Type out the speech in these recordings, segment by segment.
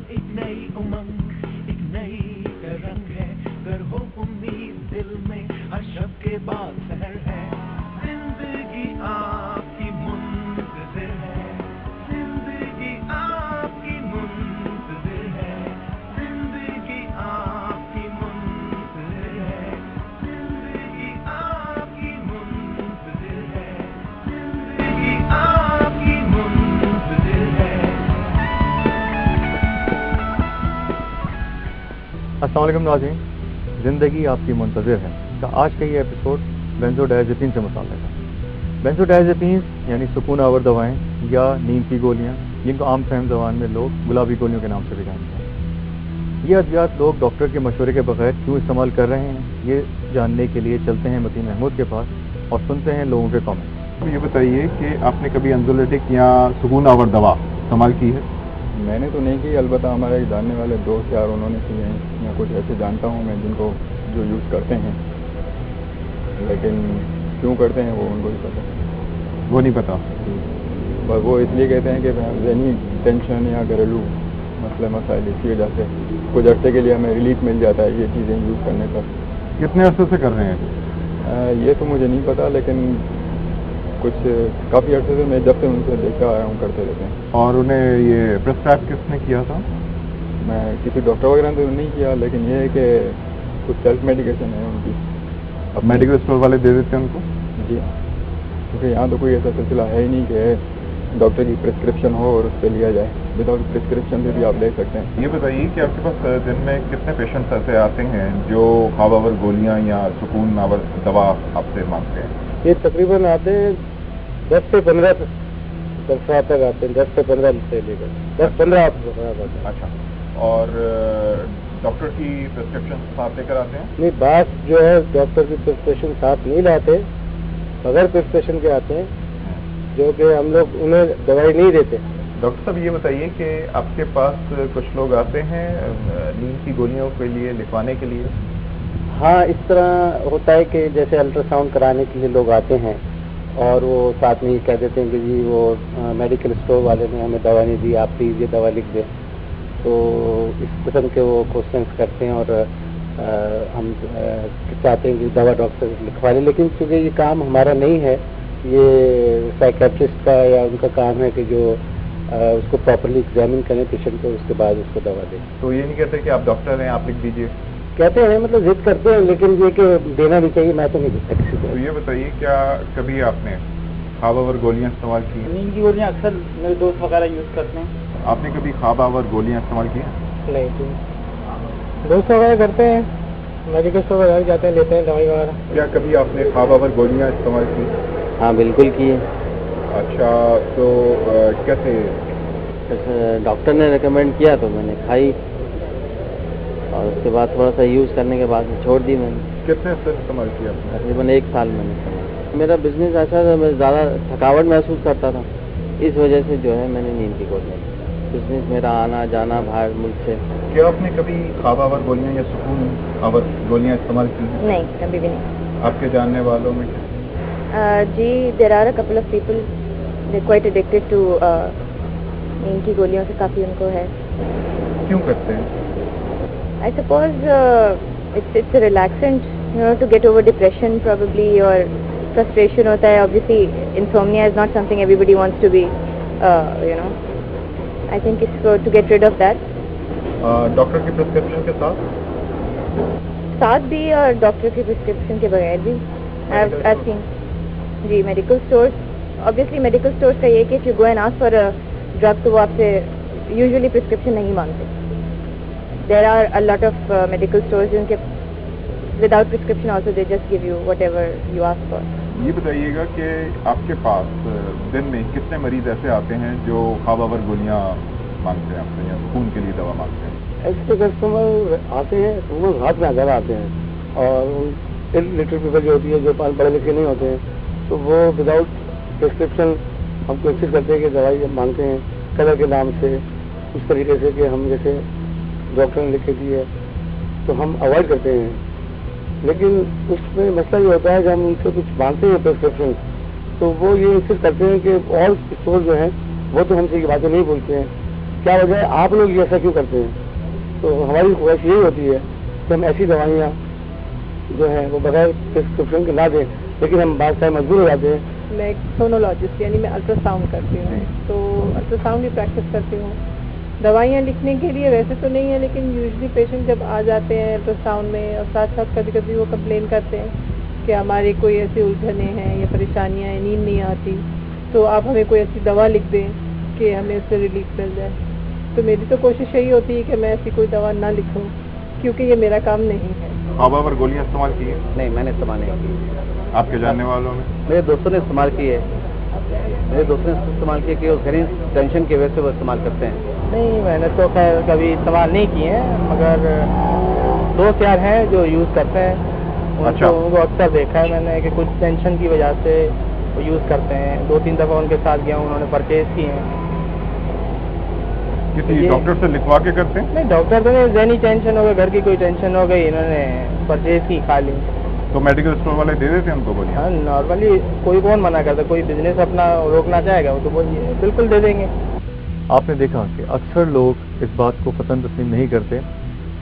एक नई उमंग, एक नई तरंग है, गर हो उम्मीद दिल में, हर शब के बाद सहर है, जिंदगी आपकी मुंतज़िर है, जिंदगी आपकी मुंतज़िर है, जिंदगी आपकी मुंतज़िर है, जिंदगी आपकी मुंतज़िर है, जिंदगी आपकी मुंतज़िर है। अस्सलाम वालेकुम नाज़रीन, ज़िंदगी आपकी मुंतज़िर है का आज का ये एपिसोड बेंजोडायज़ेपिन से मुताल्लिक़ है। बेंजोडायज़ेपिन यानी सुकून आवर दवाएं या नींद की गोलियां, जिनको आम फहम ज़बान में लोग गुलाबी गोलियों के नाम से भी जानते हैं। ये अद्वियात लोग डॉक्टर के मशवरे के बगैर क्यों इस्तेमाल कर रहे हैं, ये जानने के लिए चलते हैं मतीन महमूद के पास और सुनते हैं लोगों के कमेंट। ये बताइए कि आपने कभी एंज़ोलिटिक या सुकून आवर दवा इस्तेमाल की है? मैंने तो नहीं की, अलबत्ता हमारे जानने वाले दोस्त यार उन्होंने किए हैं, या कुछ ऐसे जानता हूँ मैं जिनको जो यूज़ करते हैं, लेकिन क्यों करते हैं वो उनको ही पता है। वो नहीं पता। बस वो इसलिए कहते हैं कि ज़हनी टेंशन या घरेलू मसले मसाइल इसकी वजह से कुछ अर्से के लिए हमें रिलीफ मिल जाता है ये चीज़ें यूज़ करने पर। कितने अरसे से कर रहे हैं? ये तो मुझे नहीं पता, लेकिन कुछ काफ़ी अर्से से मैं जब से उनसे देखता आया हूँ करते रहते हैं। और उन्हें ये प्रिस्क्राइब किसने किया था? मैं किसी डॉक्टर वगैरह ने तो नहीं किया, लेकिन ये है कि कुछ सेल्फ मेडिकेशन है उनकी। अब मेडिकल स्टोर वाले दे देते हैं उनको? जी हाँ, क्योंकि यहाँ तो कोई ऐसा सिलसिला है ही नहीं कि डॉक्टर की प्रिस्क्रिप्शन हो और उस पर लिया जाए। विदाउट प्रिस्क्रिप्शन से भी आप ले सकते हैं। ये बताइए कि आपके पास दिन में कितने पेशेंट्स ऐसे आते हैं जो ख्वाब आवर गोलियाँ या सुकून आवर दवा आपसे मांगते हैं? ये तकरीबन आते हैं 10 से 15 दफा तक आते हैं, 10 से 15 से लेकर 10-15 आते हैं। अच्छा, और डॉक्टर की प्रिस्क्रिप्शन साथ लेकर आते हैं? नहीं, बात जो है डॉक्टर की प्रिस्क्रिप्शन साथ नहीं लाते, बगैर प्रिस्क्रिप्शन के आते हैं, जो कि हम लोग उन्हें दवाई नहीं देते। डॉक्टर साहब ये बताइए कि आपके पास कुछ लोग आते हैं नींद की गोलियों के लिए लिखवाने के लिए? हाँ, इस तरह होता है कि जैसे अल्ट्रासाउंड कराने के लिए लोग आते हैं और वो साथ में ही कह देते हैं कि जी वो मेडिकल स्टोर वाले ने हमें दवा नहीं दी, आप प्लीज़ ये दवा लिख दें। तो इस किस्म के वो क्वेश्चंस करते हैं और हम चाहते हैं कि दवा डॉक्टर लिखवा लें, लेकिन चूँकि ये काम हमारा नहीं है, ये साइकेट्रिस्ट का या उनका काम है कि जो उसको प्रॉपर्ली एग्जामिन करें पेशेंट को, उसके बाद उसको दवा दें। तो ये नहीं कहते कि आप डॉक्टर हैं आप लिख दीजिए? कहते हैं, मतलब जिद करते हैं, लेकिन ये कि देना नहीं चाहिए, मैं तो नहीं देता किसी को। तो ये बताइए क्या कभी आपने ख्वाब आवर गोलियाँ इस्तेमाल की हैं? नींद की गोलियाँ अक्सर मेरे दोस्त वगैरह यूज़ करते हैं। आपने कभी ख्वाब आवर गोलियाँ इस्तेमाल की हैं? नहीं, दोस्त वगैरह करते हैं, मेडिकल स्टोर वगैरह जाते हैं, लेते हैं दवाई वगैरह। क्या कभी आपने ख्वाब आवर गोलियाँ इस्तेमाल की? हाँ, बिल्कुल की है। अच्छा, तो कैसे? डॉक्टर ने रिकमेंड किया तो मैंने खाई, और उसके बाद थोड़ा सा यूज़ करने के बाद में छोड़ दी मैंने। कितने से इस्तेमाल किया आपने? तकरीबन 1 साल मैंने इस्तेमाल। मेरा बिजनेस ऐसा था, मैं ज़्यादा थकावट महसूस करता था, इस वजह से जो है मैंने नींद की गोलियाँ। बिजनेस मेरा आना जाना बाहर मुल्क से। क्या आपने कभी ख्वाब आवर गोलियाँ या सुकून आवर गोलियाँ इस्तेमाल की हैं? नहीं, कभी भी नहीं। आपके जानने वालों में किसी? जी, there are a couple of people, they quite addicted to नींद की गोलियों से काफ़ी उनको है। क्यों करते हैं? I suppose it's a relaxant, you know, to get over depression probably, और फ्रस्ट्रेशन होता है। Obviously insomnia is not something everybody wants to be, you know, I think it's to get rid of that. Doctor की prescription के साथ भी और doctor की prescription के बगैर भी आई सीन। जी, medical stores, obviously medical stores का ये कि if you go and ask for a drug तो वो आपसे यूजुअली प्रिस्क्रिप्शन नहीं मांगते। There are a lot of medical stores जिनके without prescription also they just give you whatever you ask for. ये बताइएगा कि आपके पास दिन में कितने मरीज ऐसे आते हैं जो ख्वाब आवर गोलियाँ मांगते हैं आपसे या खून के लिए दवा मांगते हैं? ऐसे कस्टमर आते हैं तो वो हाथ में आकर आते हैं, और लिटल पीपल जो होती है, जो पढ़े लिखे नहीं होते हैं, तो वो विदाउट प्रिस्क्रिप्शन हम कोशिश करते हैं कि दवाई मांगते हैं कलर के नाम से, उस तरीके से कि हम जैसे डॉक्टर ने लिख के दी है तो हम अवॉइड करते हैं। लेकिन उसमें मसला ये होता है कि हम उनसे कुछ मांगते हैं प्रिस्क्रिप्शन, तो वो ये इंसिस्ट करते हैं कि ऑल स्टोर जो हैं वो तो हमसे ये बातें नहीं बोलते हैं کیا وجہ ہے آپ لوگ یہ ایسا کیوں کرتے ہیں؟ تو ہماری خواہش یہی ہوتی ہے کہ ہم ایسی دوائیاں جو ہیں وہ بغیر پرسکرپشن کے نہ دیں، لیکن ہم بعض ٹائم مجبور ہو جاتے ہیں۔ میں ایک سونولوجسٹ یعنی میں الٹرا ساؤنڈ کرتی ہوں، تو الٹرا ساؤنڈ کی پریکٹس کرتی ہوں۔ دوائیاں لکھنے کے لیے ویسے تو نہیں ہے، لیکن یوزلی پیشنٹ جب آ جاتے ہیں الٹرا ساؤنڈ میں اور ساتھ ساتھ کبھی کبھی وہ کمپلین کرتے ہیں کہ ہماری کوئی ایسی الجھنیں ہیں یا پریشانیاں ہیں، نیند نہیں آتی، تو آپ ہمیں کوئی ایسی دوا لکھ دیں کہ ہمیں اس سے ریلیف مل جائے۔ تو میری تو کوشش یہی ہوتی ہے کہ میں ایسی کوئی دوا نہ لکھوں، کیونکہ یہ میرا کام نہیں ہے۔ خواباور گولیاں استعمال کی ہیں؟ نہیں، میں نے استعمال نہیں کی۔ آپ کے جاننے والوں میں؟ میرے دوستوں نے استعمال کی ہے، کہ وہ گھریلو ٹینشن کی وجہ سے وہ استعمال کرتے ہیں۔ نہیں، میں نے تو خیر کبھی استعمال نہیں کیے ہیں، مگر دوست یار ہیں جو یوز کرتے ہیں، ان کو اکثر دیکھا ہے میں نے کہ کچھ ٹینشن کی وجہ سے وہ یوز کرتے ہیں۔ 2-3 دفعہ ان کے ساتھ گیا ہوں، انہوں نے پرچیز کی ہیں۔ کسی ڈاکٹر سے لکھوا کے کرتے ہیں؟ نہیں، ڈاکٹر تو نہیں، ذہنی ٹینشن ہو گئی، گھر کی کوئی ٹینشن ہو گئی، انہوں نے پرچیز کی، کھا لی۔ تو میڈیکل اسٹور والے دے دیتے ہیں ان کو گولیاں؟ ہاں، نارملی کوئی کون منع کرتا، کوئی بزنس اپنا روکنا چاہے گا وہ تو بالکل دے دیں گے۔ آپ نے دیکھا کہ اکثر لوگ اس بات کو قطعاً تسلیم نہیں کرتے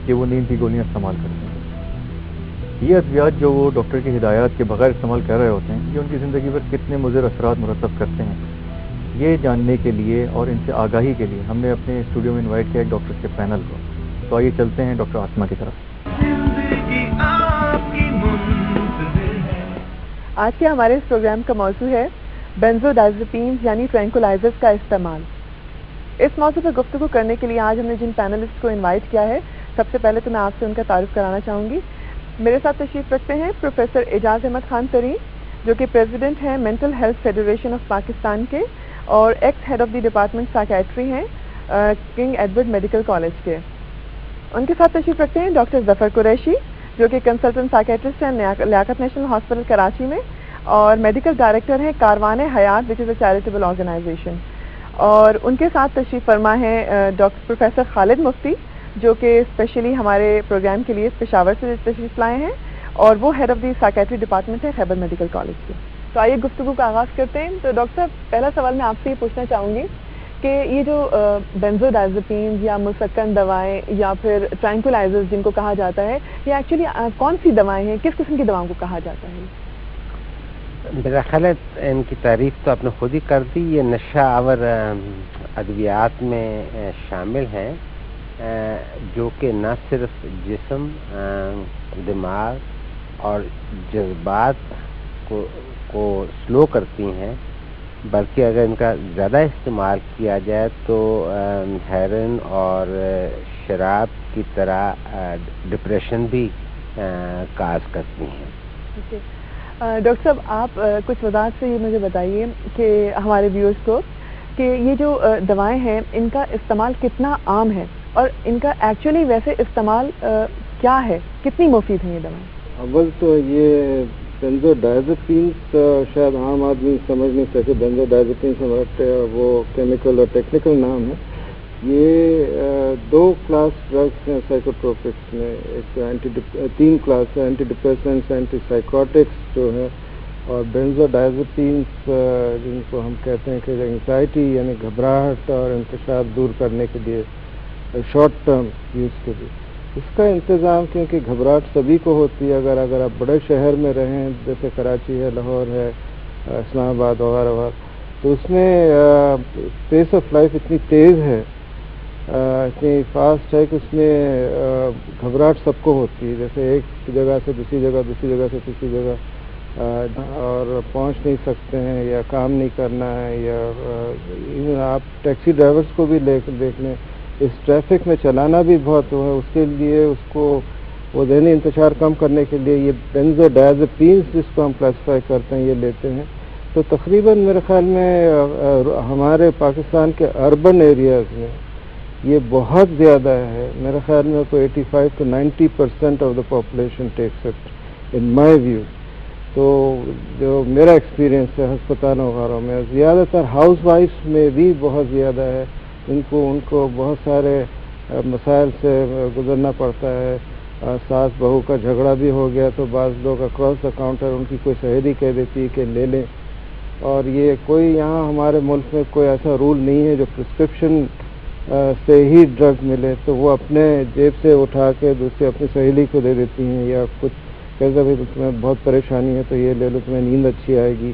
کہ وہ نیند کی گولیاں استعمال کرتے ہیں۔ یہ ادویات جو وہ ڈاکٹر کی ہدایات کے بغیر استعمال کر رہے ہوتے ہیں، یہ ان کی زندگی پر کتنے مضر اثرات مرتب کرتے ہیں، یہ جاننے کے لیے اور ان سے آگاہی کے لیے ہم نے اپنے اسٹوڈیو میں انوائٹ کیا ایک ڈاکٹر کے پینل کو۔ تو آئیے چلتے ہیں ڈاکٹر آسما کی طرف۔ زندگی آپ کی منتظر ہے۔ آج کے ہمارے اس پروگرام کا موضوع ہے بینزوڈائزپینز یعنی ٹرینکولائزرز کا استعمال۔ اس موضوع پر گفتگو کرنے کے لیے آج ہم نے جن پینلسٹ کو انوائٹ کیا ہے، سب سے پہلے تو میں آپ سے ان کا تعارف کرانا چاہوں گی۔ میرے ساتھ تشریف رکھتے ہیں پروفیسر اعجاز احمد خان ترین، جو کہ پریزیڈنٹ ہیں mental health federation of Pakistan کے اور ex head of the department psychiatry ہیں کنگ ایڈورڈ میڈیکل کالج کے۔ ان کے ساتھ تشریف رکھتے ہیں ڈاکٹر ظفر قریشی، جو کہ کنسلٹنٹ سائیکیٹرسٹ ہیں لیاقت نیشنل ہاسپٹل کراچی میں اور میڈیکل ڈائریکٹر ہیں کاروان حیات وچ از اے چیریٹیبل آرگنائزیشن۔ اور ان کے ساتھ تشریف فرما ہیں ڈاکٹر پروفیسر خالد مفتی، جو کہ اسپیشلی ہمارے پروگرام کے لیے پشاور سے تشریف لائے ہیں اور وہ head of the psychiatry department ہے خیبر میڈیکل کالج کے۔ تو آئیے گفتگو کا آغاز کرتے ہیں۔ تو ڈاکٹر صاحب، پہلا سوال میں آپ سے یہ پوچھنا چاہوں گی کہ یہ جو بینزوڈائزپینز یا مسکن دوائیں یا پھر ٹرینکولائزرز جن کو کہا جاتا ہے، یہ ایکچولی کون سی دوائیں ہیں، کس قسم کی دواؤں کو کہا جاتا ہے؟ میرا خیال ہے ان کی تعریف تو آپ نے خود ہی کر دی، یہ نشہ آور ادویات میں شامل ہیں جو کہ نہ صرف جسم، دماغ اور جذبات کو سلو کرتی ہیں، بلکہ اگر ان کا زیادہ استعمال کیا جائے تو ہیروئن اور شراب کی طرح ڈپریشن بھی کاز کرتی ہیں۔ ڈاکٹر صاحب، آپ کچھ وضاحت سے یہ مجھے بتائیے کہ ہمارے ویورز کو کہ یہ جو دوائیں ہیں ان کا استعمال کتنا عام ہے اور ان کا ایکچولی ویسے استعمال کیا ہے، کتنی مفید ہیں یہ دوائیں؟ اول تو یہ بینزوڈائزپینز شاید عام آدمی سمجھ نہیں سکے، بینزوڈائزپینز ہمارے وہ کیمیکل اور ٹیکنیکل نام ہے۔ یہ 2 کلاس ڈرگس ہیں سائیکوٹروپکس میں، ایک 3 class anti depressants, anti psychotics جو ہے، اور بینزوڈائزپینز جن کو ہم کہتے ہیں کہ اینگزائٹی یعنی گھبراہٹ اور انتشار دور کرنے کے لیے شارٹ ٹرم یوز کے لیے۔ اس کا انتظام کیونکہ گھبراہٹ سبھی کو ہوتی ہے، اگر آپ بڑے شہر میں رہیں جیسے کراچی ہے، لاہور ہے، اسلام آباد وغیرہ وغیرہ، تو اس میں پیس آف لائف اتنی تیز ہے، اتنی فاسٹ ہے کہ اس میں گھبراہٹ سب کو ہوتی ہے، جیسے ایک جگہ سے دوسری جگہ، دوسری جگہ سے تیسری جگہ، اور پہنچ نہیں سکتے ہیں یا کام نہیں کرنا ہے، یا آپ ٹیکسی ڈرائیورس کو بھی دیکھ لیں، اس ٹریفک میں چلانا بھی بہت ہے، اس کے لیے اس کو وہ ذہنی انتشار کم کرنے کے لیے یہ بینزوڈائزپینز جس کو ہم کلاسیفائی کرتے ہیں یہ لیتے ہیں۔ تو تقریباً میرے خیال میں ہمارے پاکستان کے اربن ایریاز میں یہ بہت زیادہ ہے، میرے خیال میں کوئی 85 to 90% of the population takes it in my view. تو جو میرا ایکسپیرینس ہے ہسپتالوں وغیرہ میں، زیادہ تر ہاؤس وائفس میں بھی بہت زیادہ ہے، ان کو بہت سارے مسائل سے گزرنا پڑتا ہے۔ ساس بہو کا جھگڑا بھی ہو گیا تو بعض لوگ اکراس دا کاؤنٹر ان کی کوئی سہیلی کہہ دیتی ہے کہ لے لیں، اور یہ کوئی یہاں ہمارے ملک میں کوئی ایسا رول نہیں ہے جو پرسکرپشن से ही ड्रग मिले तो वो अपने जेब से उठा के दूसरी अपनी सहेली को दे देती हैं, या कुछ कहते भाई तुम्हें बहुत परेशानी है तो ये ले लो, तुम्हें नींद अच्छी आएगी,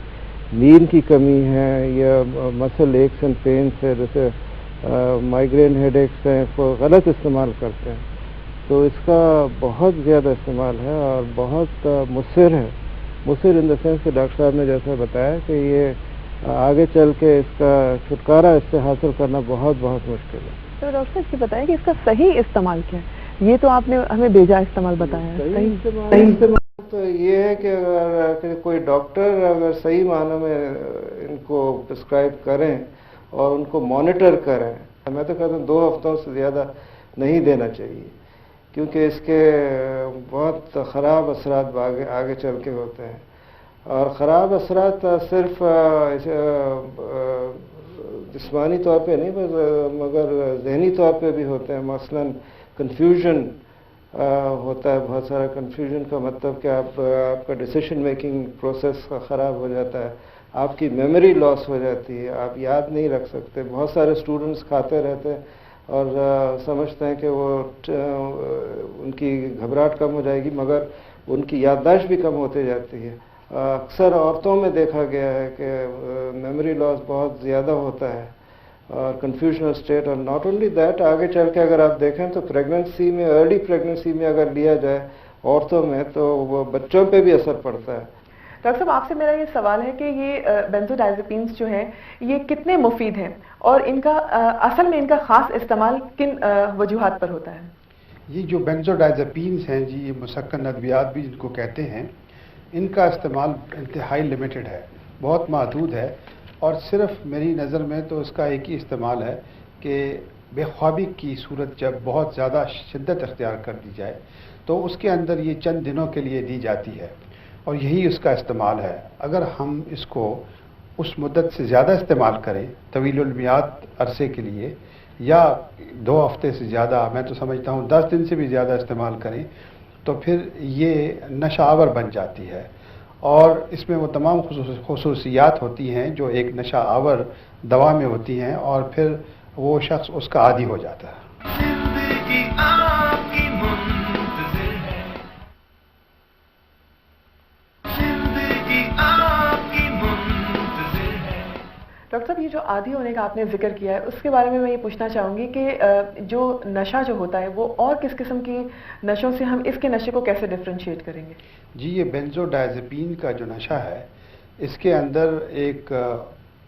नींद की कमी है या मसल एक्स एंड पेन्स है, जैसे माइग्रेन हेडेक्स हैं, को गलत इस्तेमाल करते हैं। तो इसका बहुत ज़्यादा इस्तेमाल है और बहुत मुस्सिर है। मुस्सिर इन द सेंस कि डॉक्टर साहब ने जैसा बताया कि ये आगे चल के इसका छुटकारा इससे हासिल करना बहुत बहुत मुश्किल है। तो डॉक्टर साहब ये बताएं कि इसका सही इस्तेमाल क्या है? ये तो आपने हमें बेजा इस्तेमाल बताया है। सही इस्तेमाल तो ये है कि अगर कोई डॉक्टर अगर सही मानों में इनको प्रिस्क्राइब करें और उनको मॉनिटर करें, मैं तो कहता हूँ 2 हफ्तों से ज़्यादा नहीं देना चाहिए, क्योंकि इसके बहुत ख़राब असरात आगे चल के होते हैं। और ख़राब असरात सिर्फ जिस्मानी तौर पे नहीं मगर ज़हनी तौर पे भी होते हैं। मसलन कन्फ्यूजन होता है, बहुत सारा कन्फ्यूजन का मतलब कि आपका डिसीजन मेकिंग प्रोसेस ख़राब हो जाता है, आपकी मेमोरी लॉस हो जाती है, आप याद नहीं रख सकते। बहुत सारे स्टूडेंट्स खाते रहते हैं और समझते हैं कि वो उनकी घबराहट कम हो जाएगी, मगर उनकी याददाश्त भी कम होते जाती है। अक्सर औरतों में देखा गया है कि मेमोरी लॉस बहुत ज़्यादा होता है और कन्फ्यूजनल स्टेट। और नॉट ओनली दैट, आगे चल के अगर आप देखें तो प्रेगनेंसी में, अर्ली प्रेगनेंसी में अगर लिया जाए औरतों में, तो वो बच्चों पे भी असर पड़ता है। डॉक्टर साहब, आपसे मेरा ये सवाल है कि ये बेंजोडाइज़ेपिन्स जो हैं ये कितने मुफीद हैं और इनका असल में इनका ख़ास इस्तेमाल किन वजूहात पर होता है? ये जो बेंजोडाइज़ेपिन्स हैं जी, ये मुसक्कन अद्वियात भी जिनको कहते हैं, इनका इस्तेमाल इंतहाई लिमिटेड है, बहुत महदूद है। और सिर्फ मेरी नज़र में तो इसका एक ही इस्तेमाल है कि बेख्वाबी की सूरत जब बहुत ज़्यादा शिद्दत अख्तियार कर दी जाए तो उसके अंदर ये चंद दिनों के लिए दी जाती है और यही उसका इस्तेमाल है। अगर हम इसको उस मुद्दत से ज़्यादा इस्तेमाल करें, तवीलुल मियाद अरसे के लिए, या 2 हफ्ते से ज़्यादा, मैं तो समझता हूँ 10 दिन से भी ज़्यादा इस्तेमाल करें, तो फिर ये नशावर बन जाती है और इसमें वो तमाम खुसूसियात होती हैं जो एक नशा आवर दवा में होती हैं और फिर वो शख्स उसका आदी हो जाता है। जिंदगी आपकी मुंतज़िर है, जिंदगी आपकी मुंतज़िर है। डॉक्टर साहब, ये जो आदी होने का आपने जिक्र किया है उसके बारे में मैं ये पूछना चाहूँगी कि जो नशा जो होता है वो और किस किस्म की नशों से हम इसके नशे को कैसे डिफ्रेंशिएट करेंगे? जी, ये बेंजोडाइज़ेपिन का जो नशा है इसके अंदर एक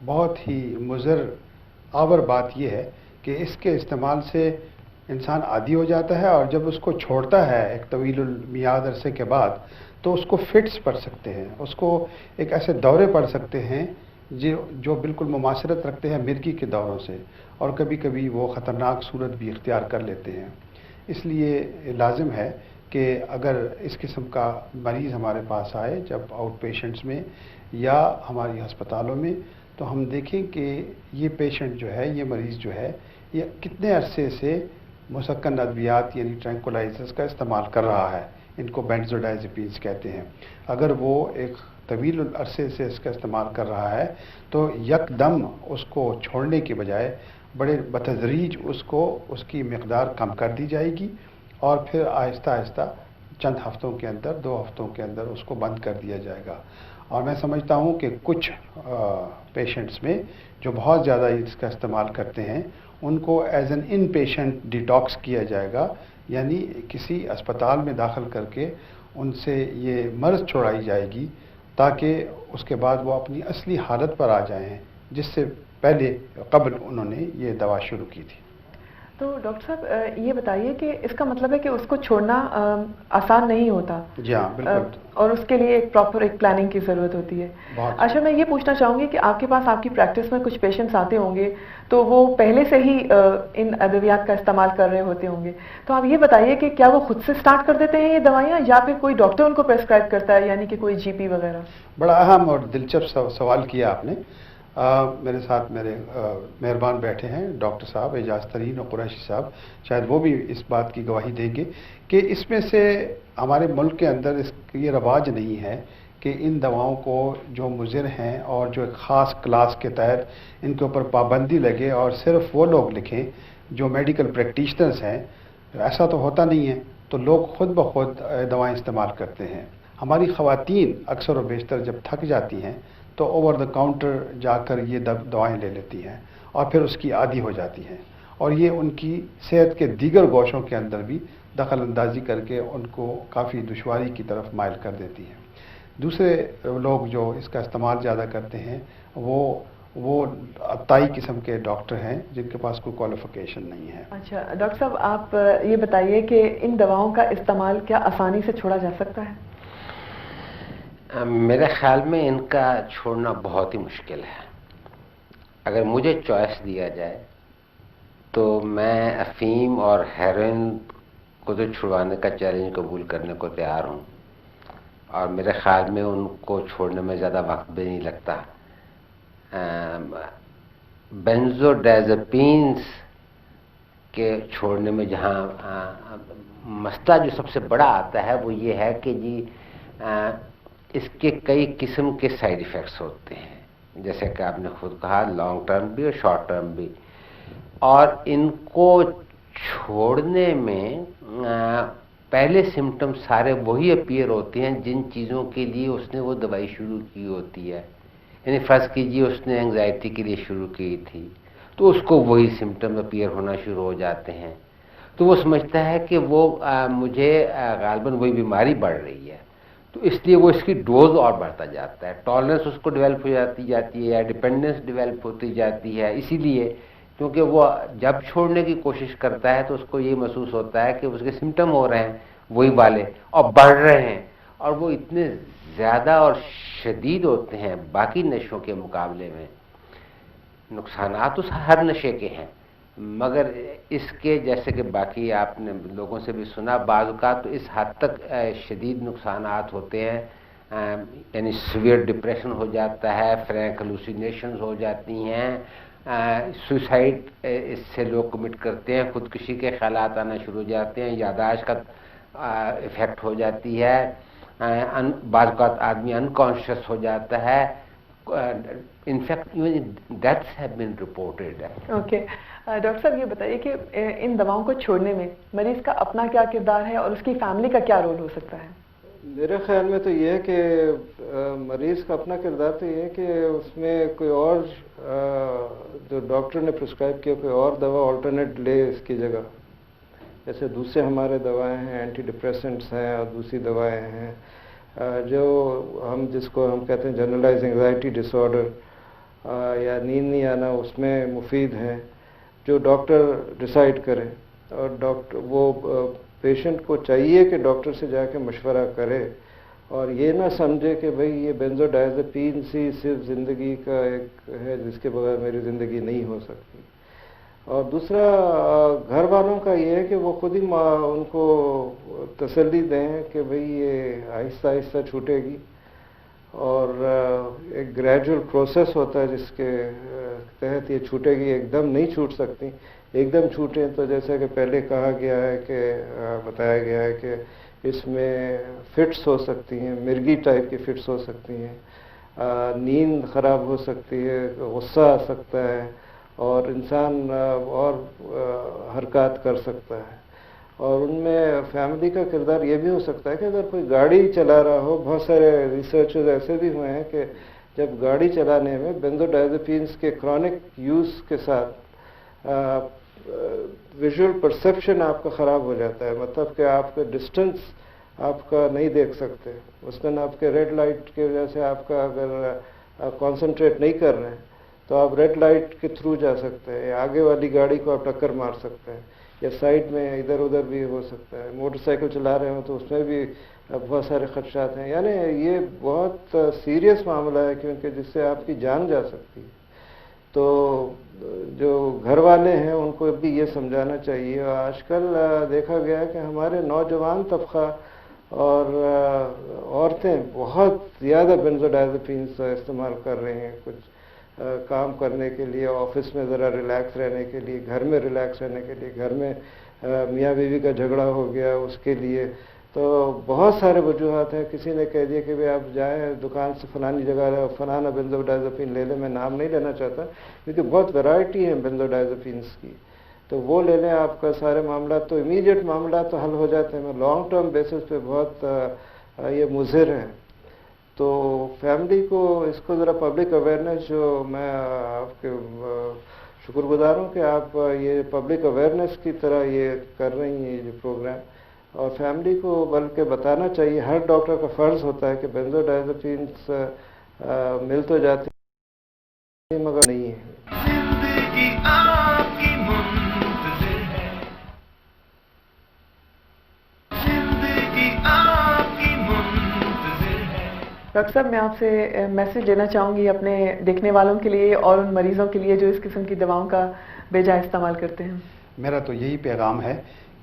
बहुत ही मुज़र आवर बात यह है कि इसके इस्तेमाल से इंसान आदी हो जाता है और जब उसको छोड़ता है एक तवीलुल मियाद अरसे के बाद तो उसको फिट्स पड़ सकते हैं, उसको एक ऐसे दौरे पड़ सकते हैं जो बिल्कुल मुमासरत रखते हैं मिर्गी के दौरों से और कभी कभी वो ख़तरनाक सूरत भी इख्तियार कर लेते हैं। इसलिए लाजिम है कि अगर इस किस्म का मरीज़ हमारे पास आए जब आउट पेशेंट्स में या हमारी हस्पतालों में, तो हम देखें कि ये पेशेंट जो है, ये मरीज़ जो है, ये कितने अरसे से मुसक्कन अद्वियात यानी ट्रैंकुलाइजर्स का इस्तेमाल कर रहा है, इनको बेंजोडाइज़ेपिन्स कहते हैं। अगर वो एक तवील अरसे से इसका इस्तेमाल कर रहा है तो यकदम उसको छोड़ने के बजाय बड़े बतदरीज उसको उसकी मिक़दार कम कर दी जाएगी और फिर आहिस्ता आहिस्ता चंद हफ्तों के अंदर, 2 हफ्तों के अंदर उसको बंद कर दिया जाएगा। और मैं समझता हूँ कि कुछ पेशेंट्स में जो बहुत ज़्यादा इसका इस्तेमाल करते हैं उनको as an in patient detox किया जाएगा, यानी किसी अस्पताल में दाखिल करके उनसे ये मर्ज़ छोड़ाई जाएगी ताकि उसके बाद वो अपनी असली हालत पर आ जाएं जिससे पहले कबल उन्होंने ये दवा शुरू की थी। तो डॉक्टर साहब ये बताइए कि इसका मतलब है कि उसको छोड़ना आसान नहीं होता? जी हाँ, बिल्कुल। और उसके लिए एक प्रॉपर एक प्लानिंग की ज़रूरत होती है। अच्छा, मैं ये पूछना चाहूँगी कि आपके पास आपकी प्रैक्टिस में कुछ पेशेंट्स आते होंगे तो वो पहले से ही इन अद्वियात का इस्तेमाल कर रहे होते होंगे, तो आप ये बताइए कि क्या वो खुद से स्टार्ट कर देते हैं ये दवाइयाँ या फिर कोई डॉक्टर उनको प्रेस्क्राइब करता है, यानी कि कोई GP वगैरह? बड़ा अहम और दिलचस्प सवाल किया आपने। मेरे साथ मेरे मेहरबान बैठे हैं डॉक्टर साहब एजाज तरीन और कुरैशी साहब, शायद वो भी इस बात की गवाही देंगे कि इसमें से हमारे मुल्क के अंदर ये रवाज नहीं है कि इन दवाओं को जो मुज़िर हैं और जो एक ख़ास क्लास के तहत इनके ऊपर पाबंदी लगे और सिर्फ वो लोग लिखें जो मेडिकल प्रैक्टिशनर्स हैं, ऐसा तो होता नहीं है, तो लोग खुद ब खुद दवाएं इस्तेमाल करते हैं। हमारी ख़वातीन अक्सर और बेशतर जब थक जाती हैं तो ओवर द काउंटर जाकर ये दवाएं ले लेती हैं और फिर उसकी आदी हो जाती हैं, और ये उनकी सेहत के दीगर गोशों के अंदर भी दखल अंदाजी करके उनको काफ़ी दुश्वारी की तरफ माइल कर देती हैं। दूसरे लोग जो इसका इस्तेमाल ज़्यादा करते हैं वो अताई किस्म के डॉक्टर हैं जिनके पास कोई क्वालिफिकेशन नहीं है। अच्छा डॉक्टर साहब, आप ये बताइए कि इन दवाओं का इस्तेमाल क्या आसानी से छोड़ा जा सकता है? मेरे ख्याल में इनका छोड़ना बहुत ही मुश्किल है। अगर मुझे चॉइस दिया जाए तो मैं अफीम और हेरोइन को तो छुड़वाने का चैलेंज कबूल करने को तैयार हूँ, और मेरे ख्याल में उनको छोड़ने में ज़्यादा वक्त भी नहीं लगता। बेंजोडायज़ेपिन्स के छोड़ने में जहाँ मसला जो सबसे बड़ा आता है वो ये है कि जी इसके कई किस्म के साइड इफ़ेक्ट्स होते हैं, जैसे कि आपने खुद कहा, लॉन्ग टर्म भी और शॉर्ट टर्म भी, और इनको छोड़ने में पहले सिम्टम्स सारे वही अपीयर होते हैं जिन चीज़ों के लिए उसने वो दवाई शुरू की होती है। यानी फ़र्ज़ कीजिए उसने एंग्जाइटी के लिए शुरू की थी तो उसको वही सिम्टम अपीयर होना शुरू हो जाते हैं, तो वो समझता है कि वो मुझे गालिबन वही बीमारी बढ़ रही है, तो इसलिए वो इसकी डोज और बढ़ता जाता है, टॉलरेंस उसको डेवलप हो जाती है या डिपेंडेंस डेवलप होती जाती है। इसीलिए क्योंकि वो जब छोड़ने की कोशिश करता है तो उसको ये महसूस होता है कि उसके सिम्टम हो रहे हैं वही वाले और बढ़ रहे हैं, और वो इतने ज़्यादा और शदीद होते हैं बाकी नशों के मुकाबले में। नुकसानात तो हर नशे के हैं, मगर इसके जैसे कि बाकी आपने लोगों से भी सुना, बाज़ का तो इस हद तक शदीद नुकसानात होते हैं, यानी सीवियर डिप्रेशन हो जाता है, फ्रैंक हेलुसिनेशंस हो जाती हैं, सुसाइड इससे लोग कमिट करते हैं, खुदकुशी के ख्यालात आना शुरू हो जाते हैं, यादाश्त का इफ़ेक्ट हो जाती है, बाज़ का आदमी अनकॉन्शियस हो जाता है, in fact even deaths have been reported. Okay doctor साहब, ये बताइए कि इन दवाओं को छोड़ने में मरीज़ का अपना क्या किरदार है और उसकी फैमिली का क्या रोल हो सकता है? मेरे ख्याल में तो ये है कि मरीज़ का अपना किरदार तो ये है कि उसमें कोई और जो डॉक्टर ने प्रिस्क्राइब किया कोई और दवा ऑल्टरनेट ले इसकी जगह। जैसे दूसरे हमारे दवाएं हैं, एंटी डिप्रेसेंट्स हैं और दूसरी दवाएं हैं जो जिसको हम कहते हैं जनरलाइज एंग्जाइटी डिसऑर्डर या नींद नहीं आना, उसमें मुफीद हैं, जो डॉक्टर डिसाइड करें। और डॉक्टर वो पेशेंट को चाहिए कि डॉक्टर से जाके मशवरा करे और ये ना समझे कि भाई ये बेंजोडायज़ेपिन ही सिर्फ ज़िंदगी का एक है जिसके बगैर मेरी ज़िंदगी नहीं हो सकती। और दूसरा घर वालों का ये है कि वो खुद ही उनको तसल्ली दें कि भाई ये आहिस्ता आहिस्ता छूटेगी, और एक ग्रेजुअल प्रोसेस होता है जिसके तहत ये छूटेगी, एकदम नहीं छूट सकती। एकदम छूटें तो जैसे कि पहले कहा गया है कि बताया गया है कि इसमें फिट्स हो सकती हैं, मिर्गी टाइप की फिट्स हो सकती हैं, नींद ख़राब हो सकती है, गुस्सा आ सकता है और इंसान और हरकत कर सकता है। और उनमें फैमिली का किरदार ये भी हो सकता है कि अगर कोई गाड़ी चला रहा हो, बहुत सारे रिसर्चर्स ऐसे भी हुए हैं कि जब गाड़ी चलाने में बेंजोडायज़ेपिन्स के क्रॉनिक यूज़ के साथ विजुअल परसेप्शन आपका ख़राब हो जाता है, मतलब कि आपका डिस्टेंस आपका नहीं देख सकते, उसमें आपके रेड लाइट की वजह से आपका अगर कंसंट्रेट नहीं कर रहे हैं तो आप रेड लाइट के थ्रू जा सकते हैं, या आगे वाली गाड़ी को आप टक्कर मार सकते हैं, या साइड में इधर उधर भी हो सकता है। मोटरसाइकिल चला रहे हो तो उसमें भी बहुत सारे खदशात हैं। यानी ये बहुत सीरियस मामला है क्योंकि जिससे आपकी जान जा सकती है। तो जो घर वाले हैं उनको भी ये समझाना चाहिए। और आजकल देखा गया है कि हमारे नौजवान तबका और औरतें बहुत ज़्यादा बेंजोडायज़ेपिन्स इस्तेमाल कर रहे हैं, कुछ काम करने के लिए, ऑफिस में ज़रा रिलैक्स रहने के लिए, घर में रिलैक्स रहने के लिए, घर में मियाँ बीवी का झगड़ा हो गया उसके लिए, तो बहुत सारे वजूहत हैं। किसी ने कह दिया कि भाई आप जाएं दुकान से फलानी जगह फलाना बेंजोडायज़ेपिन ले लें, मैं नाम नहीं लेना चाहता क्योंकि बहुत वैरायटी है बेंजोडायज़ेपिन्स की। تو وہ لے لیں, آپ کا سارے معاملات تو امیڈیٹ معاملات تو حل ہو جاتے ہیں. لانگ ٹرم بیسس پہ بہت یہ مضر ہے. تو فیملی کو اس کو ذرا پبلک اویئرنیس, جو میں آپ کے شکر گزار ہوں کہ آپ یہ پبلک اویئرنیس کی طرح یہ کر رہی ہیں یہ پروگرام, اور فیملی کو بلکہ بتانا چاہیے. ہر ڈاکٹر کا فرض ہوتا ہے کہ بینزوڈائزپینس مل تو جاتے ہیں مگر نہیں ہے. जिंदगी आपकी मुंतज़िर है, जिंदगी आपकी मुंतज़िर है. डॉक्टर साहब, मैं आपसे मैसेज देना चाहूँगी अपने देखने वालों के लिए और उन मरीजों के लिए जो इस किस्म की दवाओं का बेजा इस्तेमाल करते हैं. मेरा तो यही पैगाम है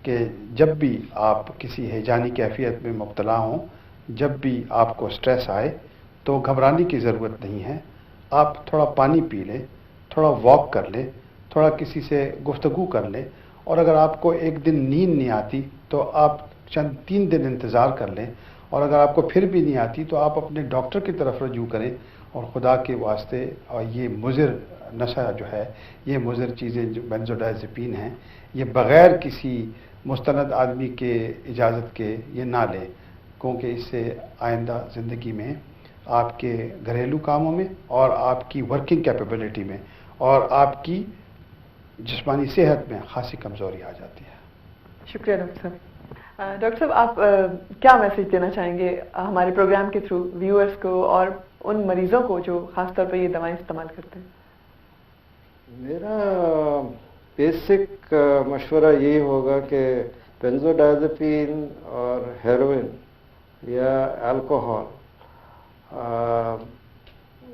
कि जब भी आप किसी हैजानी कैफियत में मुब्तला हों, जब भी आपको स्ट्रेस आए तो घबराने की ज़रूरत नहीं है. आप थोड़ा पानी पी लें, थोड़ा वॉक कर लें, थोड़ा किसी से गुफ्तगू कर लें, और अगर आपको एक दिन नींद नहीं आती तो आप चंद 3 दिन इंतज़ार कर लें, और अगर आपको फिर भी नहीं आती तो आप अपने डॉक्टर की तरफ रजू करें. और खुदा के वास्ते और ये मुज़र नशा जो है, ये मुज़र चीज़ें जो बेंजोडाइज़ेपीन हैं, ये बग़ैर किसी मुस्तनद आदमी के इजाज़त के ये ना लें, क्योंकि इससे आइंदा ज़िंदगी में आपके घरेलू कामों में और आपकी वर्किंग कैपेबिलिटी में और आपकी जिस्मानी सेहत में खासी कमज़ोरी आ जाती है. शुक्रिया डॉक्टर साहब. डॉक्टर साहब, आप क्या मैसेज देना चाहेंगे हमारे प्रोग्राम के थ्रू व्यूअर्स को और उन मरीजों को जो ख़ास तौर पर ये दवाएं इस्तेमाल करते हैं? मेरा बेसिक मशवरा यही होगा कि बेंजोडाइज़ेपीन और हेरोइन या अल्कोहल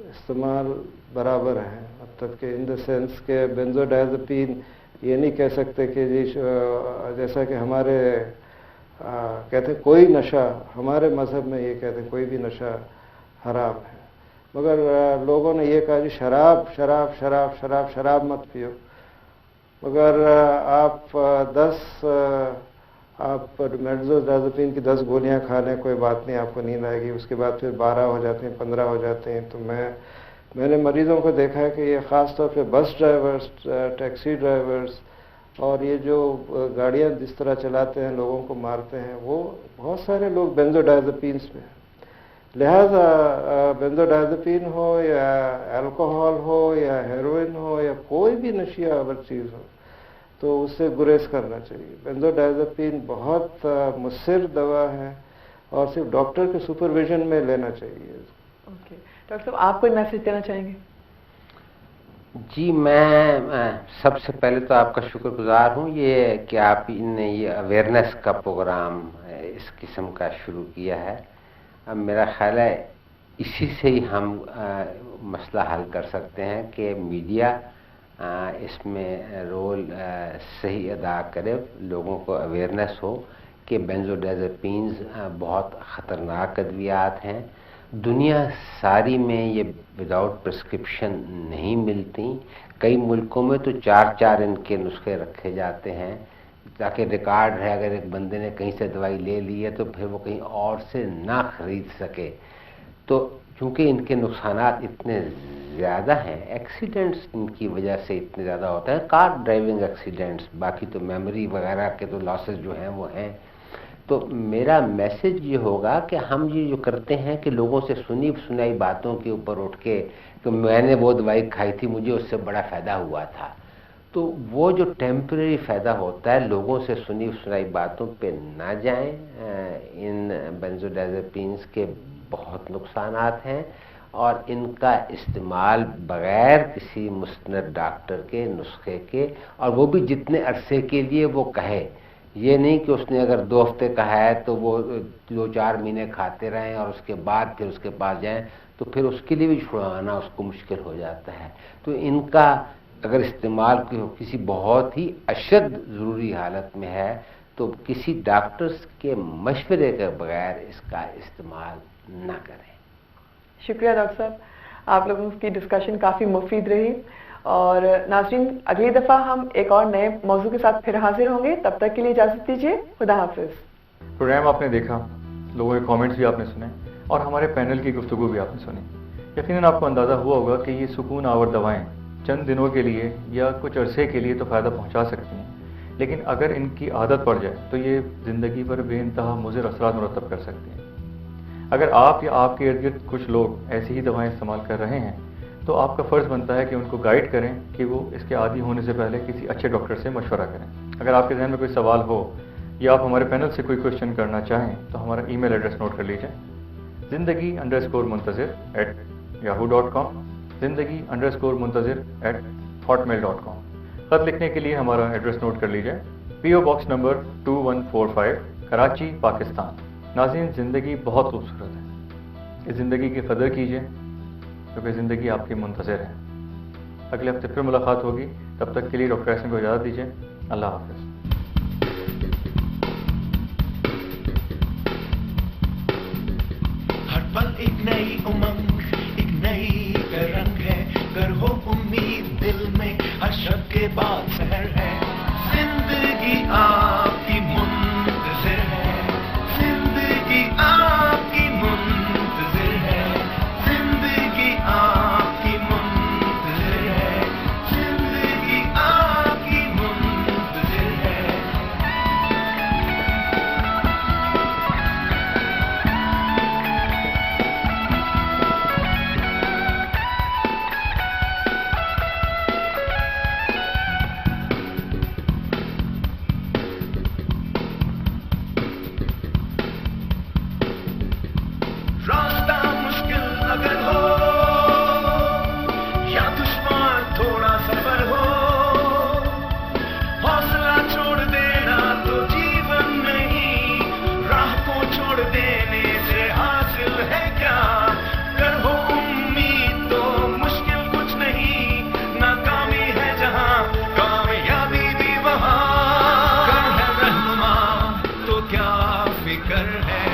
इस्तेमाल बराबर है. मतलब कि इन द सेंस के बेंजोडाइज़ेपीन ये नहीं कह सकते कि जी जैसा कि हमारे कहते हैं कोई नशा, हमारे मज़हब में ये कहते हैं कोई भी नशा हराम है, मगर लोगों ने ये कहा जी शराब शराब शराब शराब शराब मत पियो. मगर आप बेंजोडाइज़ेपीन की 10 गोलियां खा लें, कोई बात नहीं, आपको नींद आएगी. उसके बाद फिर 12 हो जाते हैं, 15 हो जाते हैं. तो मैंने मरीज़ों को देखा है कि ये ख़ास तौर पे बस ड्राइवर्स, टैक्सी ड्राइवर्स और ये जो गाड़ियाँ जिस तरह चलाते हैं, लोगों को मारते हैं, वो बहुत सारे लोग बेंजोडाइज़ेपीन्स में. लिहाजा बेंजोडाइज़ेपीन हो या अल्कोहल हो या हेरोइन हो या कोई भी नशिया आवर चीज़ हो, तो उससे गुरेज करना चाहिए. बेंजोडाइज़ेपीन बहुत मुस्सिर दवा है और सिर्फ डॉक्टर के सुपरविजन में लेना चाहिए. ओके डॉक्टर साहब, आप कोई मैसेज देना चाहेंगे? जी, मैं सबसे पहले तो आपका शुक्रगुजार हूँ ये कि आप ने ये अवेयरनेस का प्रोग्राम इस किस्म का शुरू किया है. अब मेरा ख्याल है इसी से ही हम मसला हल कर सकते हैं कि मीडिया इसमें रोल सही अदा करे, लोगों को अवेयरनेस हो कि बेंजोडाइज़ेपीन्स बहुत ख़तरनाक अद्वियात हैं. दुनिया सारी में ये विदाउट प्रिस्क्रिप्शन नहीं मिलती. कई मुल्कों में तो 4-4 इनके नुस्खे रखे जाते हैं ताकि रिकॉर्ड रहे, अगर एक बंदे ने कहीं से दवाई ले ली है तो फिर वो कहीं और से ना खरीद सके. तो क्योंकि इनके नुकसानात इतने ज़्यादा हैं, एक्सीडेंट्स इनकी वजह से इतने ज़्यादा होते हैं, कार ड्राइविंग एक्सीडेंट्स, बाकी तो मेमोरी वगैरह के तो लॉसेस जो हैं वो हैं. तो मेरा मैसेज ये होगा कि हम ये जो करते हैं कि लोगों से सुनी सुनाई बातों के ऊपर उठ के कि मैंने वो दवाई खाई थी, मुझे उससे बड़ा फ़ायदा हुआ था, तो वो जो टेम्परेरी फ़ायदा होता है, लोगों से सुनी सुनाई बातों पे ना जाएं. इन बेंजोडाइज़ेपीन्स के बहुत नुकसानात हैं और इनका इस्तेमाल बग़ैर किसी मुस्तनद डॉक्टर के नुस्खे के, और वो भी जितने अरसे के लिए वो कहे. ये नहीं कि उसने अगर 2 हफ्ते कहा है तो वो 2-4 महीने खाते रहें और उसके बाद फिर उसके पास जाएं, तो फिर उसके लिए भी छुड़वाना उसको मुश्किल हो जाता है. तो इनका अगर इस्तेमाल किसी बहुत ही अशद ज़रूरी हालत में है तो किसी डॉक्टर्स के मशवरे के बगैर इसका इस्तेमाल ना करें. शुक्रिया डॉक्टर साहब, आप लोगों की डिस्कशन काफ़ी मुफीद रही. और नाज़रीन, अगली दफ़ा हम एक और नए मौजू के साथ फिर हाजिर होंगे. तब तक के लिए इजाज़त दीजिए. खुदा हाफिज़. प्रोग्राम आपने देखा, लोगों के कमेंट्स भी आपने सुने और हमारे पैनल की गुफ्तगू भी आपने सुनी. यकीनन आपको अंदाज़ा हुआ होगा कि ये सुकून आवर दवाएं چند دنوں کے لیے یا کچھ عرصے کے لیے تو فائدہ پہنچا سکتی ہیں، لیکن اگر ان کی عادت پڑ جائے تو یہ زندگی پر بے انتہا مضر اثرات مرتب کر سکتی ہیں۔ اگر آپ یا آپ کے ارد گرد کچھ لوگ ایسی ہی دوائیں استعمال کر رہے ہیں تو آپ کا فرض بنتا ہے کہ ان کو گائیڈ کریں کہ وہ اس کے عادی ہونے سے پہلے کسی اچھے ڈاکٹر سے مشورہ کریں۔ اگر آپ کے ذہن میں کوئی سوال ہو یا آپ ہمارے پینل سے کوئی کوشچن کرنا چاہیں تو ہمارا ای میل ایڈریس نوٹ کر لیجیے، zindagi_muntazir@yahoo.com، zindagi_muntazir@hotmail.com۔ خط لکھنے کے لیے ہمارا ایڈریس نوٹ کر لیجیے، پی او باکس نمبر 2145، کراچی، پاکستان۔ ناظرین، زندگی بہت خوبصورت ہے، اس زندگی کی قدر کیجیے کیونکہ زندگی آپ کی منتظر ہے۔ اگلے ہفتے پھر ملاقات ہوگی، تب تک کے لیے ڈاکٹر احسن کو اجازت دیجیے۔ اللہ حافظ۔ ہر پل ایک نئی امنگ، ایک نئی رنگ ہے، گر ہو امید دل میں، ہر شب کے بعد سحر ہے۔ زندگی آپ کی منتظر ہے، زندگی آپ کی منتظر ہے، زندگی آپ کی منتظر ہے، زندگی آپ کی منتظر ہے۔ راستہ مشکل اگر ہو یا دشوار تھوڑا سفر ہو، حوصلہ چھوڑ دینا تو جیون نہیں، راہ کو چھوڑ دینے سے حاصل ہے کیا؟ گر ہو امید تو مشکل کچھ نہیں، ناکامی ہے جہاں کامیابی بھی وہاں، گر ہے رہنما تو کیا فکر ہے۔